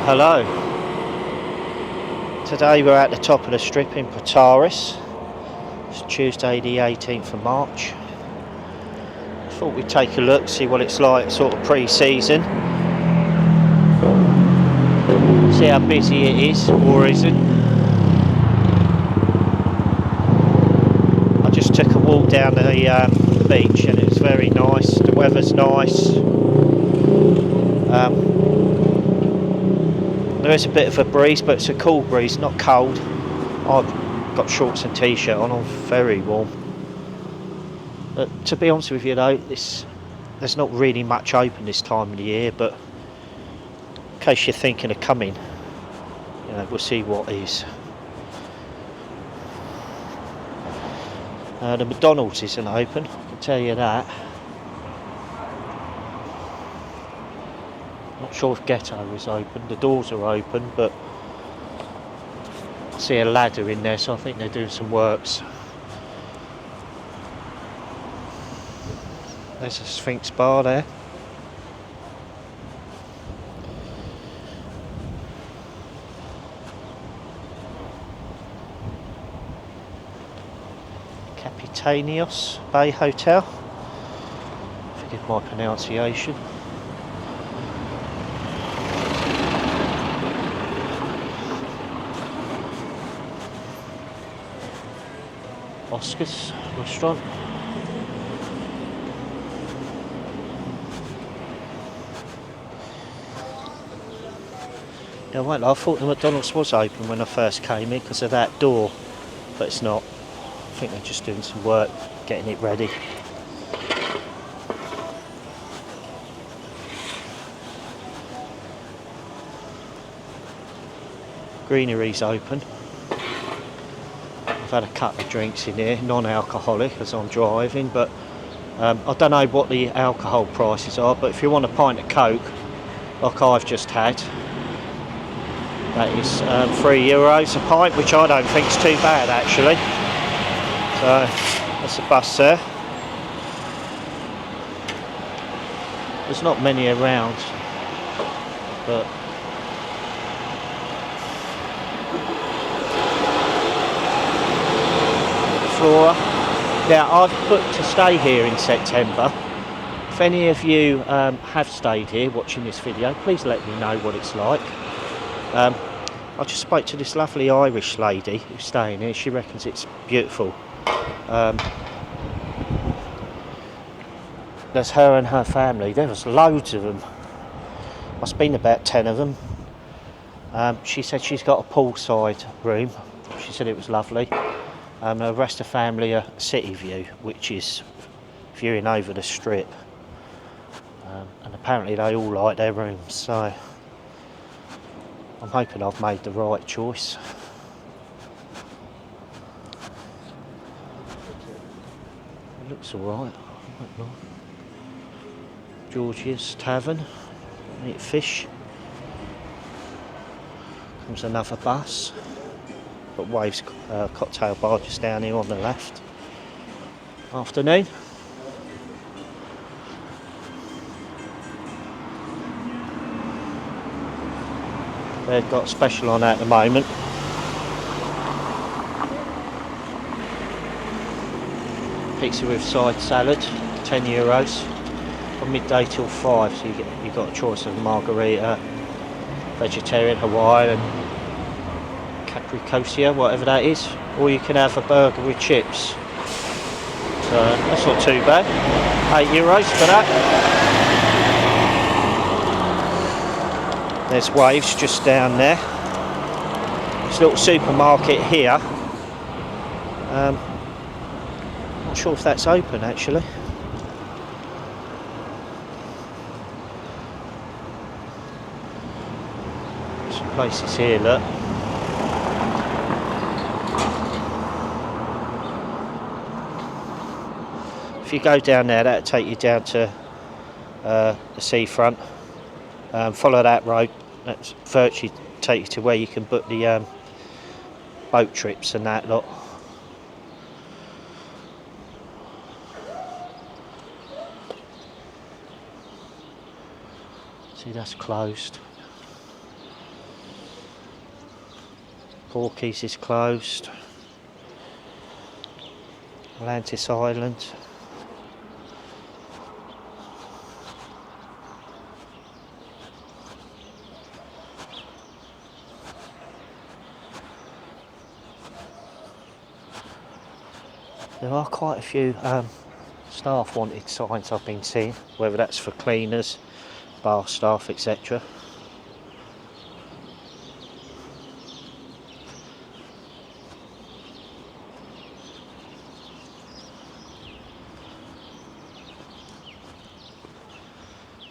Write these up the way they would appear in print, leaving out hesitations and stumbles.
Hello. Today we're at the top of the strip in Protaras. It's Tuesday the 18th of March. Thought we'd take a look, see what it's like sort of pre-season. See how busy it is or isn't. I just took a walk down the beach and it was very nice. The weather's nice. There is a bit of a breeze, but it's a cool breeze, not cold. I've got shorts and t-shirt on, I'm very warm. But to be honest with you though, there's not really much open this time of the year, but in case you're thinking of coming, we'll see what is. The McDonald's isn't open, I can tell you that. Not sure if Ghetto is open, the doors are open, but I see a ladder in there, so I think they're doing some works. There's a Sphinx bar there. Capitanios Bay Hotel. Forgive my pronunciation. Oscar's restaurant. Yeah, well, I thought the McDonald's was open when I first came in because of that door, but it's not. I think they're just doing some work, getting it ready. Greenery's open. I've had a couple of drinks in here, non-alcoholic as I'm driving, but I don't know what the alcohol prices are, but if you want a pint of Coke, like I've just had, that is €3 a pint, which I don't think is too bad actually. So that's a bus there. There's not many around, but Flora. Now I've booked to stay here in September. If any of you have stayed here watching this video, please let me know what it's like. I just spoke to this lovely Irish lady who's staying here. She reckons it's beautiful. There's her and her family. There was loads of them. Must have been about 10 of them. She said she's got a poolside room. She said it was lovely. The rest of the family are city view, which is viewing over the strip. And apparently they all like their rooms, so I'm hoping I've made the right choice. It looks alright. George's Tavern, eat fish. Comes another bus. Got Waves cocktail bar just down here on the left. Afternoon. They've got a special on at the moment. Pizza with side salad, €10 from midday till 5. So you've got a choice of margarita, vegetarian, Hawaiian, capricosia, whatever that is, or you can have a burger with chips. So that's not too bad. €8 for that. There's Waves just down there. This little supermarket here. Not sure if that's open actually. Some places here, look. If you go down there, that'll take you down to the seafront. Follow that road. That's virtually take you to where you can book the boat trips and that lot. See, that's closed. Porky's is closed. Atlantis Island. There are quite a few staff wanted signs I've been seeing, whether that's for cleaners, bar staff, etc.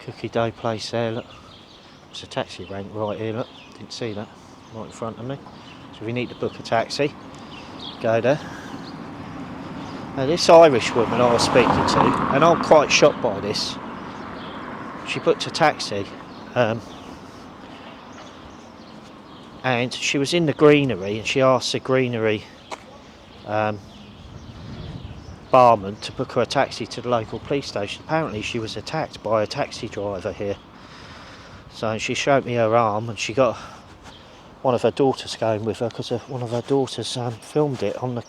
Cookie dough place there, look. There's a taxi rank right here, look. Didn't see that, right in front of me. So if you need to book a taxi, go there. Now this Irish woman I was speaking to, and I'm quite shocked by this. She booked a taxi, and she was in the greenery, and she asked the greenery barman to book her a taxi to the local police station. Apparently she was attacked by a taxi driver here. So she showed me her arm, and she got one of her daughters going with her because one of her daughters filmed it on the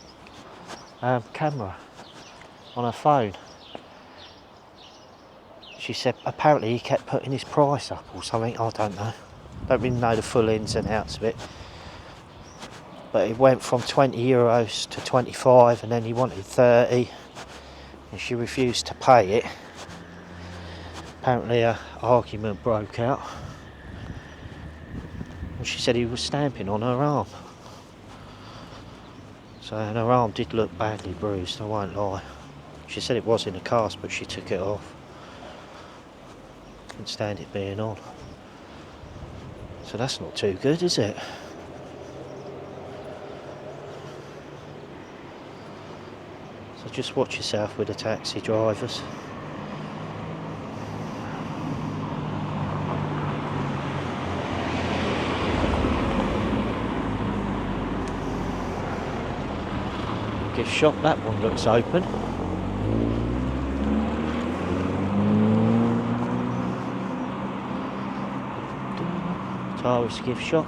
camera on her phone. She said apparently he kept putting his price up or something, I don't know. Don't really know the full ins and outs of it. But it went from €20 to 25, and then he wanted 30, and she refused to pay it. Apparently an argument broke out, and she said he was stamping on her arm. So, and her arm did look badly bruised, I won't lie. She said it was in a cast, but she took it off. Couldn't stand it being on. So that's not too good, is it? So just watch yourself with the taxi drivers. Gift shop, that one looks open. Protaras gift shop.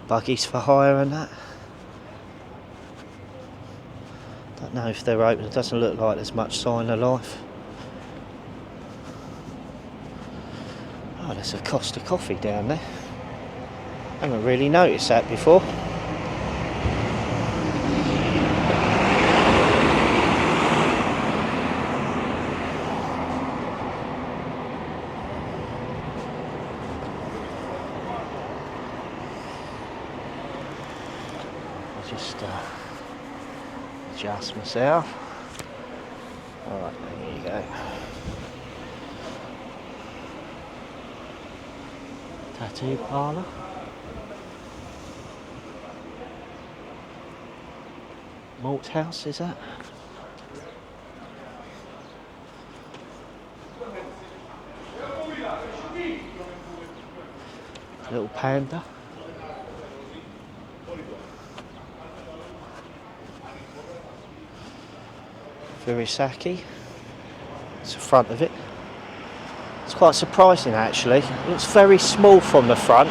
Buggies for hire and that. Don't know if they're open, it doesn't look like there's much sign of life. Oh, there's a Costa coffee down there. I haven't really noticed that before. I'll just adjust myself. Alright, there you go. Tattoo parlour. Malt house, is that? Little panda. Virisaki. It's the front of it. It's quite surprising actually. It looks very small from the front,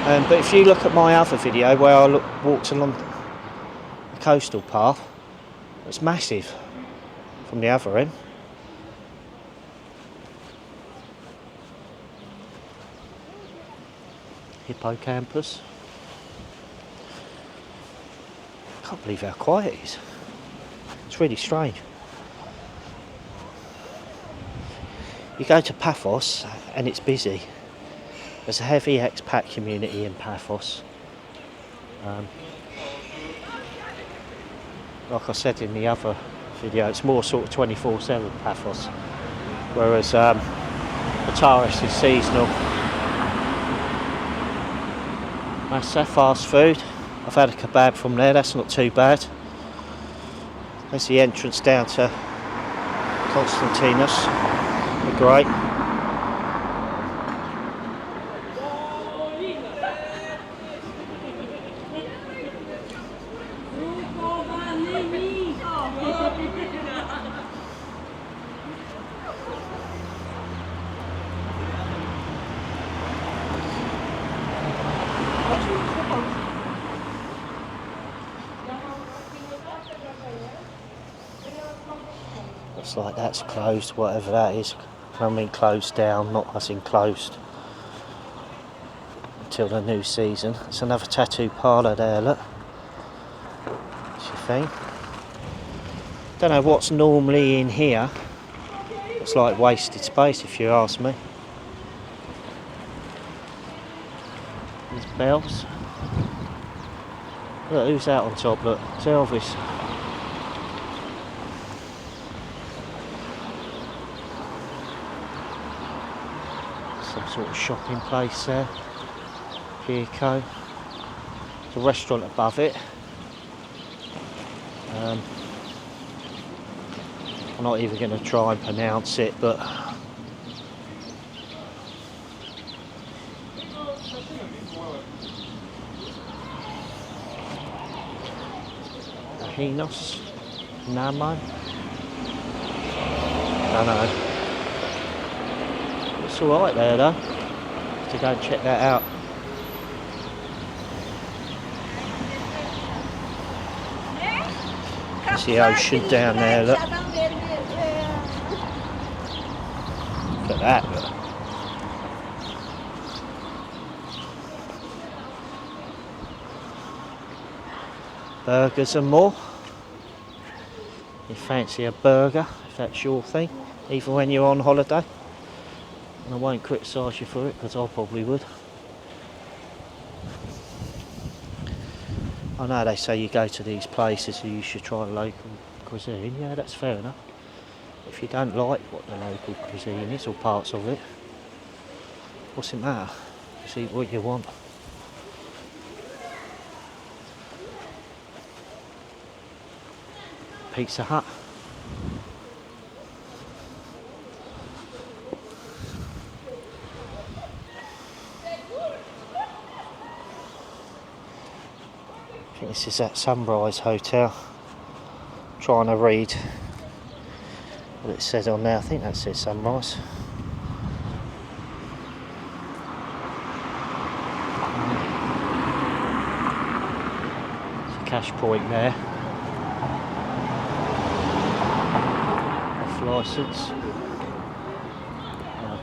but if you look at my other video where I walked along the coastal path, it's massive from the other end. Hippocampus. Can't believe how quiet it is. It's really strange. You go to Paphos and it's busy. There's a heavy expat community in Paphos. Like I said in the other video, it's more sort of 24/7 Paphos, whereas Protaras is seasonal. That's that fast food. I've had a kebab from there, that's not too bad. There's the entrance down to Constantinos. They're great. Looks like that's closed, whatever that is. I mean closed down, not as in closed. Until the new season. It's another tattoo parlour there, look. What's your thing? Don't know what's normally in here. It's like wasted space if you ask me. There's bells. Look, who's out on top? Look, it's Elvis. Some sort of shopping place there. Pico. There's a restaurant above it. I'm not even going to try and pronounce it, but Hinos, Namo. I don't know. It's alright there though. To go and check that out. There's the ocean down there, look. Look at that, look. Burgers and more. You fancy a burger, if that's your thing, even when you're on holiday. And I won't criticise you for it, because I probably would. I know they say you go to these places and you should try local cuisine. Yeah, that's fair enough. If you don't like what the local cuisine is, or parts of it, what's it matter? Just eat what you want. Pizza Hut. I think this is that Sunrise Hotel. Trying to read what it says on there. I think that says Sunrise. There's a cash point there. Off licence.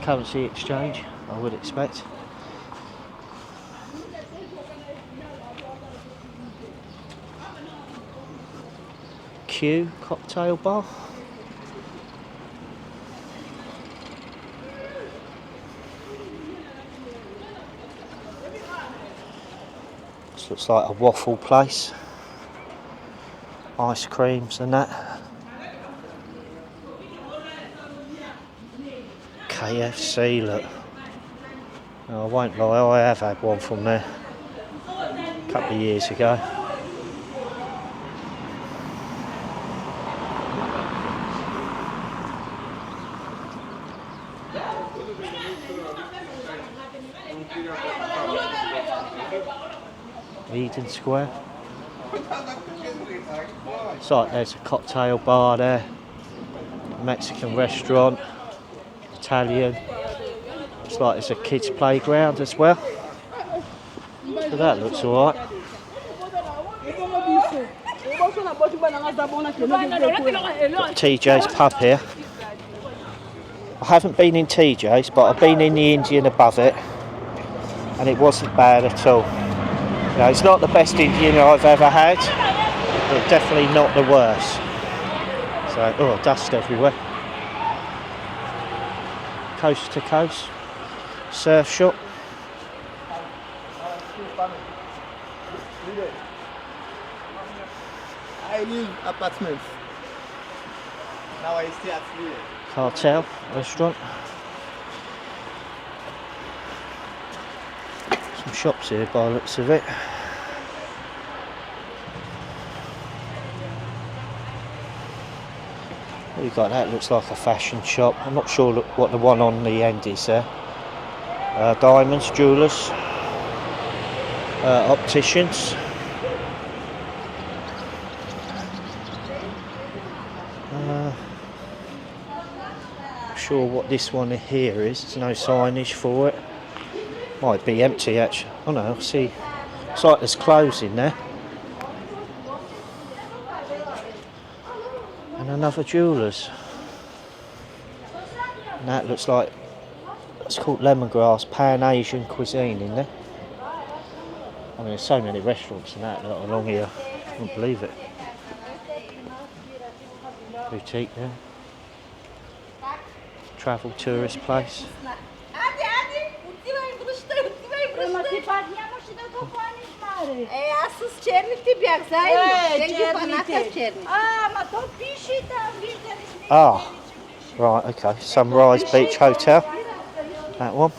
Currency exchange, I would expect. Q cocktail bar. This looks like a waffle place. Ice creams and that. KFC, look. No, I won't lie, I have had one from there a couple of years ago. Eden Square. It's like there's a cocktail bar there, Mexican restaurant, Italian. It's like there's a kids' playground as well. So that looks alright. Got TJ's pub here. I haven't been in TJ's, but I've been in the Indian above it, and it wasn't bad at all. You know, it's not the best Indian I've ever had, but definitely not the worst. So, oh, dust everywhere. Coast to coast, surf shop. I live apartments. Now I stay at Fleet. Cartel restaurant. Some shops here by the looks of it. What you got? That looks like a fashion shop. I'm not sure what the one on the end is there. Diamonds, jewellers, opticians. Not sure what this one here is. There's no signage for it. Might be empty actually. Oh no, see, it's like there's clothes in there. And another jewellers. that looks like it's called lemongrass, Pan-Asian cuisine in there. I mean, there's so many restaurants and that along here. I can't believe it. Boutique there. Travel tourist place. A sus černiti biak zajedno. Ah, right, okay. Sunrise Beach Hotel. That one.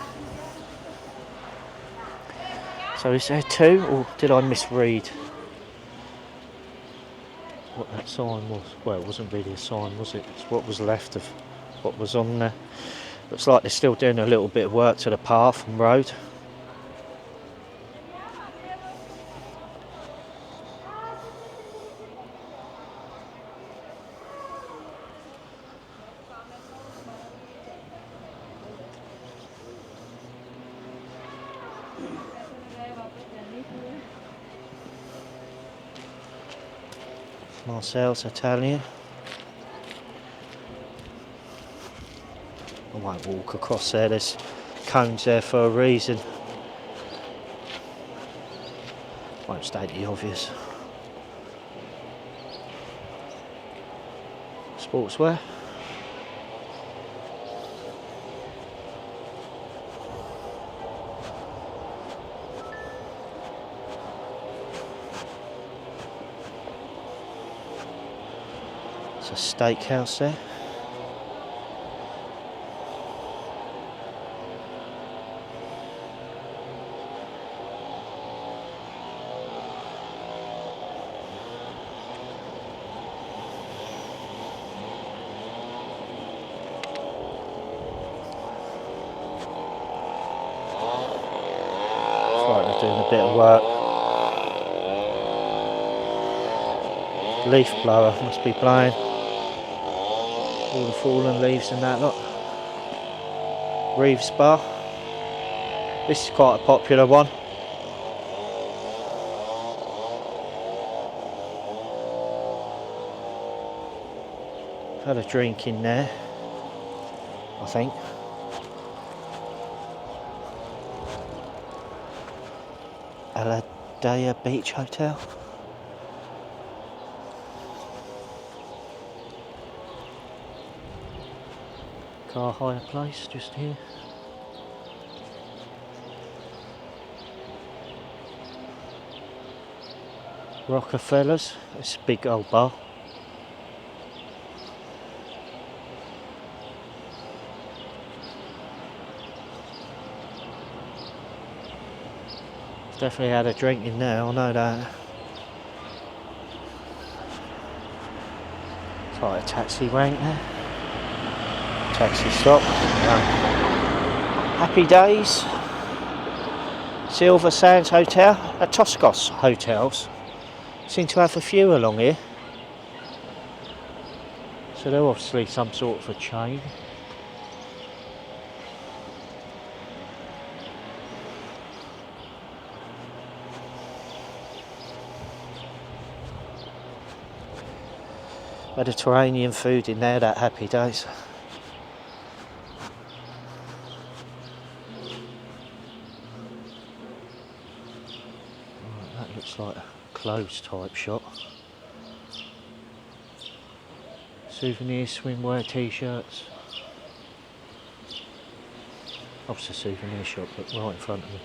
So is there two, or did I misread what that sign was? Well, it wasn't really a sign, was it? It's what was left of what was on there. Looks like they're still doing a little bit of work to the path and road. Marcel's Italian. I won't walk across there, there's cones there for a reason. Won't state the obvious. Sportswear. It's a steakhouse there. They're doing a bit of work. Leaf blower must be blowing all the fallen leaves and that lot. Reeves Bar. This is quite a popular one. I've had a drink in there, I think. Aladea Beach Hotel. Car hire place just here. Rockefellers, it's a big old bar. Definitely had a drink in there, I know that. It's like a taxi rank there. Taxi stop. Happy Days. Silver Sands Hotel. Toscos hotels. Seem to have a few along here. So they're obviously some sort of a chain. Mediterranean food in there, that Happy Days. Right, that looks like a clothes type shop. Souvenirs, swimwear, t-shirts. Oh, it's a souvenir shop, but right in front of me.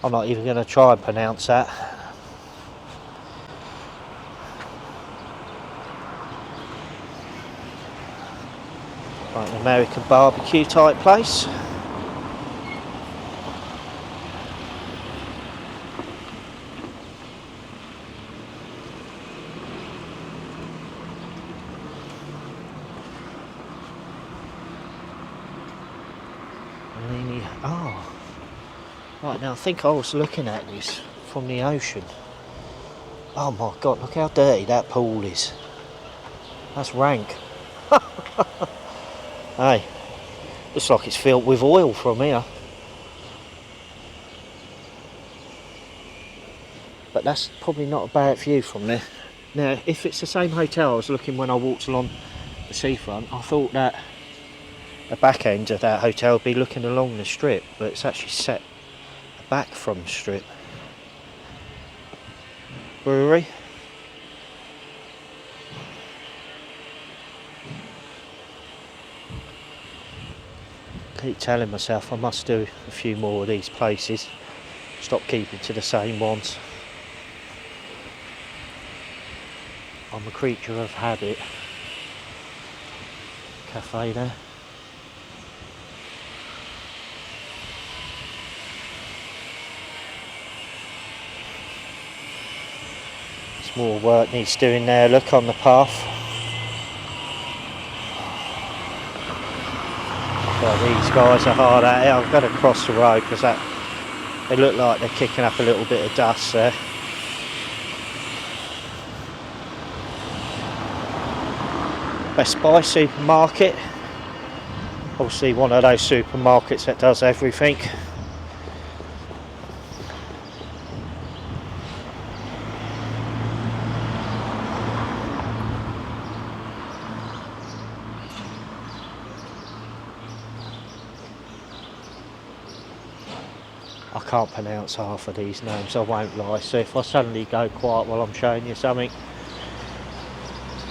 I'm not even going to try and pronounce that. Like an American barbecue type place. Oh. Right, now I think I was looking at this from the ocean. Oh my god, look how dirty that pool is. That's rank. Hey, looks like it's filled with oil from here. but that's probably not a bad view from there. Now, if it's the same hotel I was looking when I walked along the seafront, I thought that the back end of that hotel would be looking along the strip, but it's actually set back from the strip. Brewery. Keep telling myself I must do a few more of these places. Stop keeping to the same ones. I'm a creature of habit. Cafe there. There's more work needs doing there. Look on the path. But these guys are hard at it. I've got to cross the road because they look like they're kicking up a little bit of dust there. Best Buy supermarket. Obviously one of those supermarkets that does everything. I can't pronounce half of these names, I won't lie, so if I suddenly go quiet while I'm showing you something,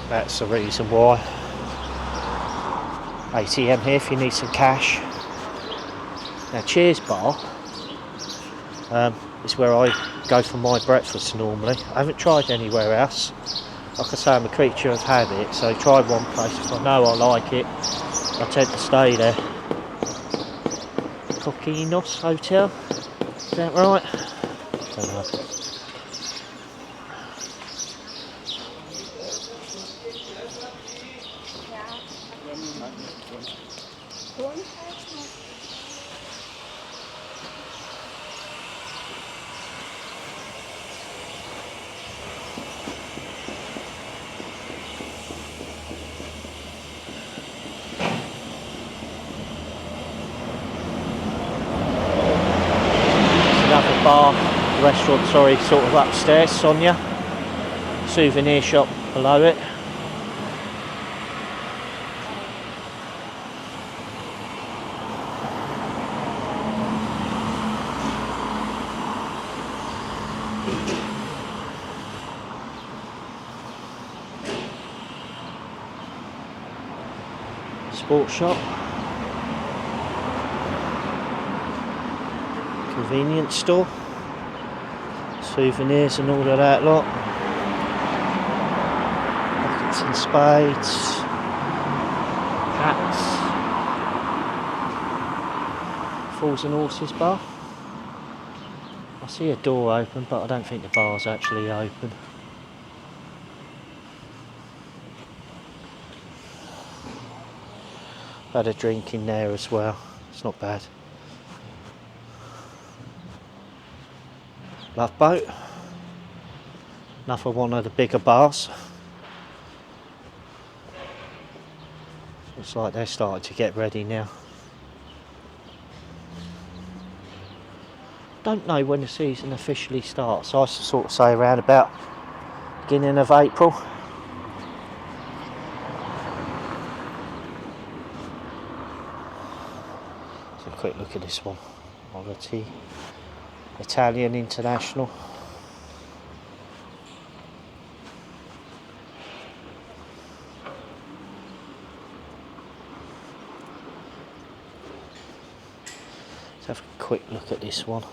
that's the reason why. ATM here if you need some cash. Now Cheers Bar is where I go for my breakfast normally. I haven't tried anywhere else. Like I say, I'm a creature of habit, so try one place. If I know I like it, I tend to stay there. Coquinos Hotel, is that right? Don't know. Bar, restaurant, sorry, sort of upstairs, Sonia. Souvenir shop below it. Sports shop. Convenience store, souvenirs and all of that lot, buckets and spades, hats, Fools and Horses bar. I see a door open, but I don't think the bar's actually open. Had a drink in there as well, it's not bad. Love Boat, another one of the bigger bars. Looks like they're starting to get ready now. Don't know when the season officially starts. I sort of say around about beginning of April. Let's have a quick look at this one. Quality. Italian International. Let's have a quick look at this one.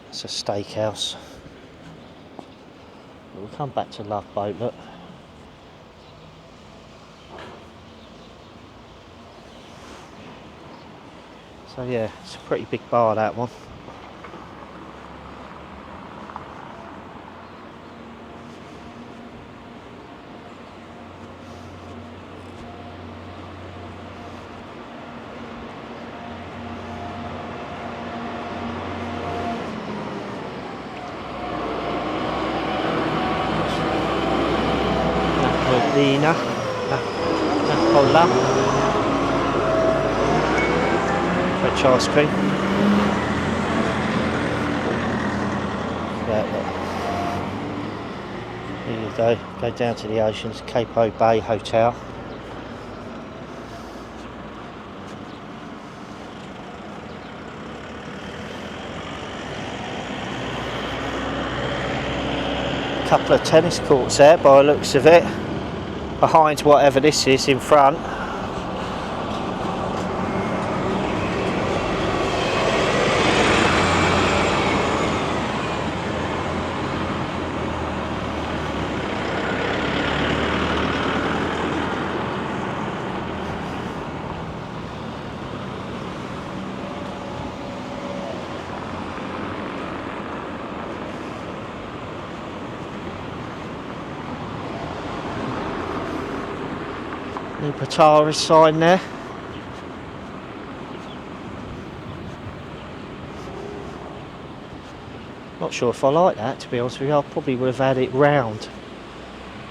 It's a steakhouse. We'll come back to Love Boat, look. So yeah, it's a pretty big bar, that one. Napola. French ice cream. go down to the oceans, Capo Bay Hotel. Couple of tennis courts there by the looks of it, behind whatever this is in front. New Protaras sign there. Not sure if I like that, to be honest with you. I probably would have had it round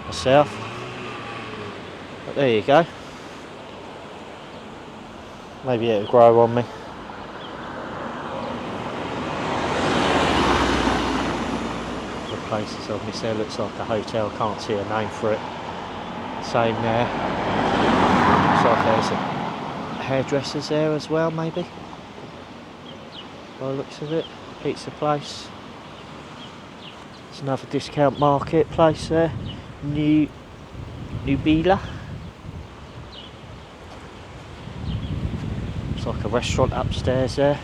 myself. But there you go. Maybe it'll grow on me. The places I've missed there, looks like a hotel, can't see a name for it. Same there. Looks like there's a hairdressers there as well, maybe. By the looks of it, pizza place. There's another discount market place there. Nubila. Looks like a restaurant upstairs there.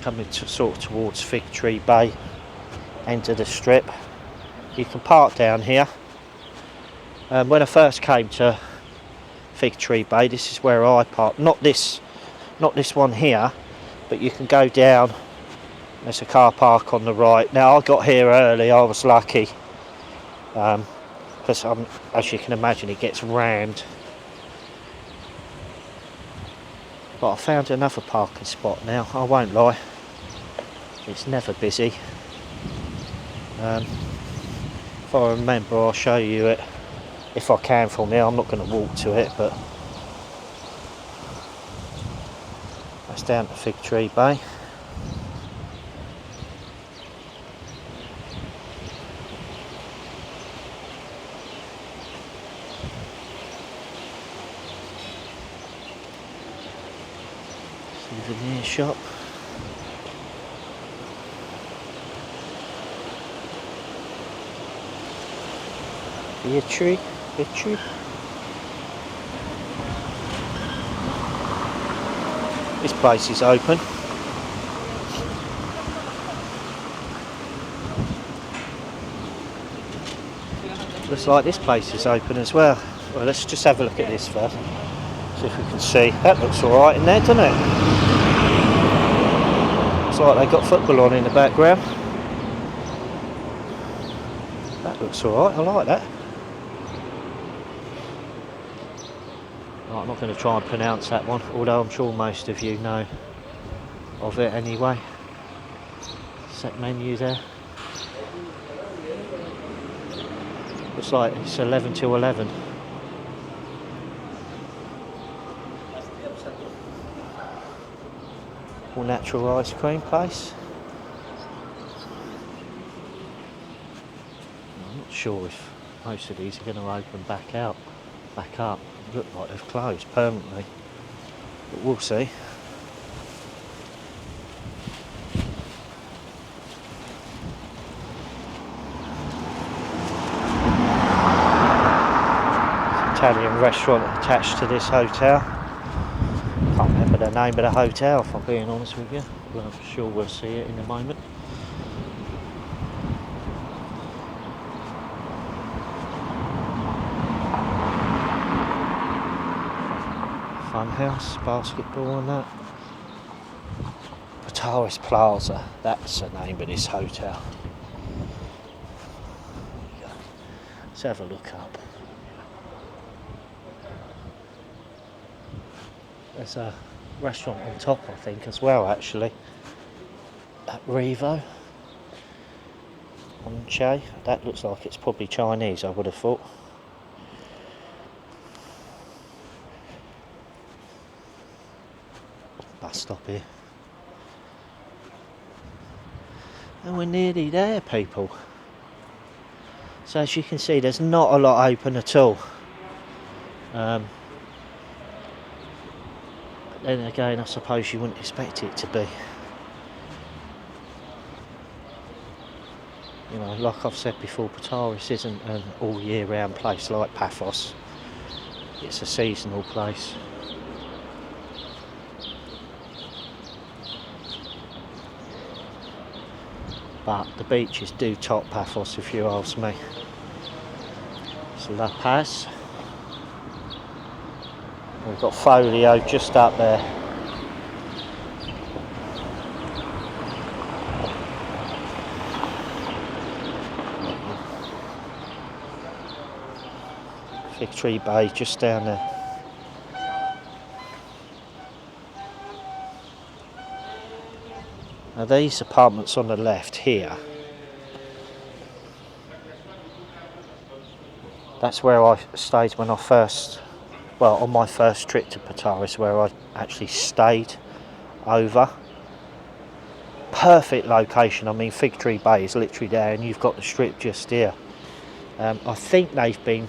Coming sort of towards Fig Tree Bay, end of the strip. You can park down here. When I first came to Fig Tree Bay, this is where I parked. Not this one here, but you can go down. There's a car park on the right. Now I got here early. I was lucky because as you can imagine, it gets rammed. But I found another parking spot now. I won't lie. It's never busy. If I remember, I'll show you it if I can from here. I'm not going to walk to it, but that's down to Fig Tree Bay. Souvenir shop. Beer tree. This place is open. Looks like this place is open as well. Well, let's just have a look at this first. See if we can see. That looks alright in there, doesn't it? Looks like they got football on in the background. That looks alright, I like that. I'm not going to try and pronounce that one, although I'm sure most of you know of it anyway. Set menu there. Looks like it's 11 till 11. All natural ice cream place. I'm not sure if most of these are going to open back up. Look like they've closed permanently, but we'll see. Italian restaurant attached to this hotel. Can't remember the name of the hotel if I'm being honest with you, but I'm sure we'll see it in a moment. Funhouse, basketball and that. Protaras Plaza, that's the name of this hotel. Let's have a look up. There's a restaurant on top, I think, as well, actually. At Revo. Onche. That looks like it's probably Chinese, I would have thought. Bus stop here. And we're nearly there, people. So as you can see, there's not a lot open at all. But then again, I suppose you wouldn't expect it to be. You know, like I've said before, Protaras isn't an all year round place like Paphos. It's a seasonal place. But the beaches do top Paphos, if you ask me. It's La Paz. We've got Folio just up there. Fig Tree Bay just down there. Now these apartments on the left here, that's where I stayed when I first, well, on my first trip to Protaras, where I actually stayed over. Perfect location. I mean, Fig Tree Bay is literally there and you've got the strip just here. I think they've been,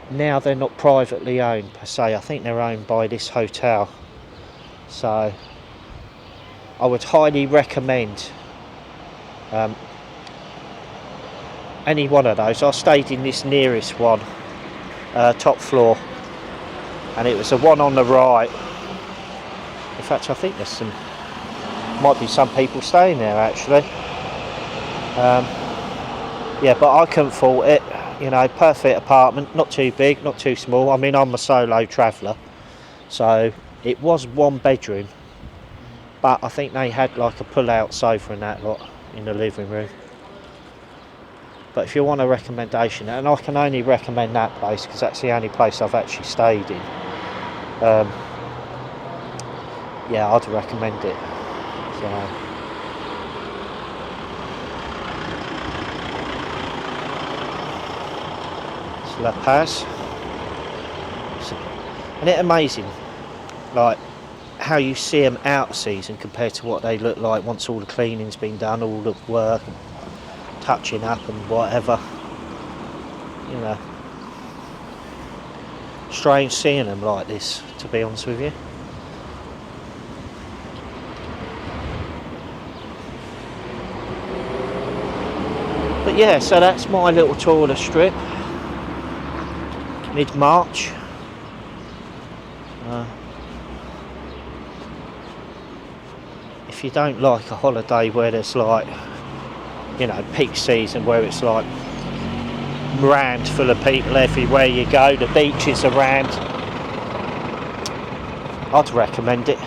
now they're not privately owned per se, I think they're owned by this hotel. So I would highly recommend any one of those. I stayed in this nearest one, top floor, and it was the one on the right. In fact, I think there's some, might be some people staying there actually. Yeah, but I couldn't fault it. You know, perfect apartment, not too big, not too small. I mean, I'm a solo traveller, so it was one bedroom. But I think they had like a pull-out sofa and that lot in the living room. But if you want a recommendation, and I can only recommend that place because that's the only place I've actually stayed in. Yeah, I'd recommend it. So. It's La Paz. And it's amazing, like, how you see them out of season compared to what they look like once all the cleaning's been done, all the work and touching up and whatever. You know, strange seeing them like this, to be honest with you. But yeah, so that's my little tour of the strip, mid-March. If you don't like a holiday where there's like, you know, peak season where it's like rammed full of people everywhere you go, the beaches are rammed, I'd recommend it.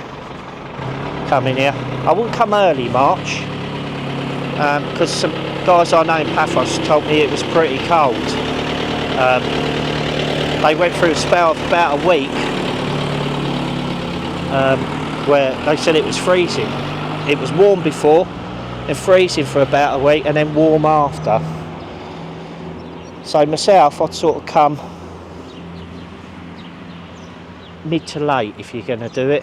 Come in here. I wouldn't come early March because some guys I know in Paphos told me it was pretty cold. They went through a spell of about a week where they said it was freezing. It was warm before, then freezing for about a week, and then warm after. So myself, I'd sort of come mid to late if you're going to do it.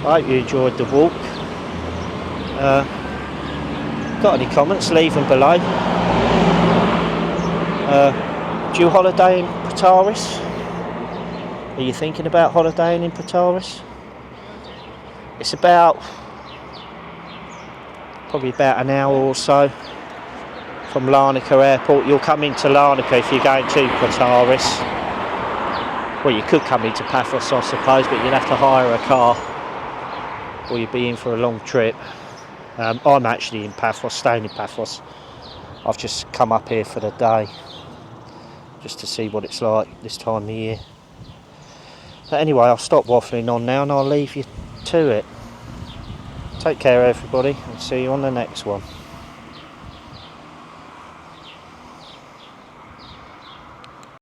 I hope you enjoyed the walk. Got any comments? Leave them below. Do you holiday in Protaras? Are you thinking about holidaying in Protaras? It's about, probably about an hour or so from Larnaca Airport. You'll come into Larnaca if you're going to Protaras. Well, you could come into Paphos, I suppose, but you'd have to hire a car or you'd be in for a long trip. I'm actually in Paphos, staying in Paphos. I've just come up here for the day, just to see what it's like this time of year. But anyway, I'll stop waffling on now and I'll leave you to it. Take care everybody and see you on the next one.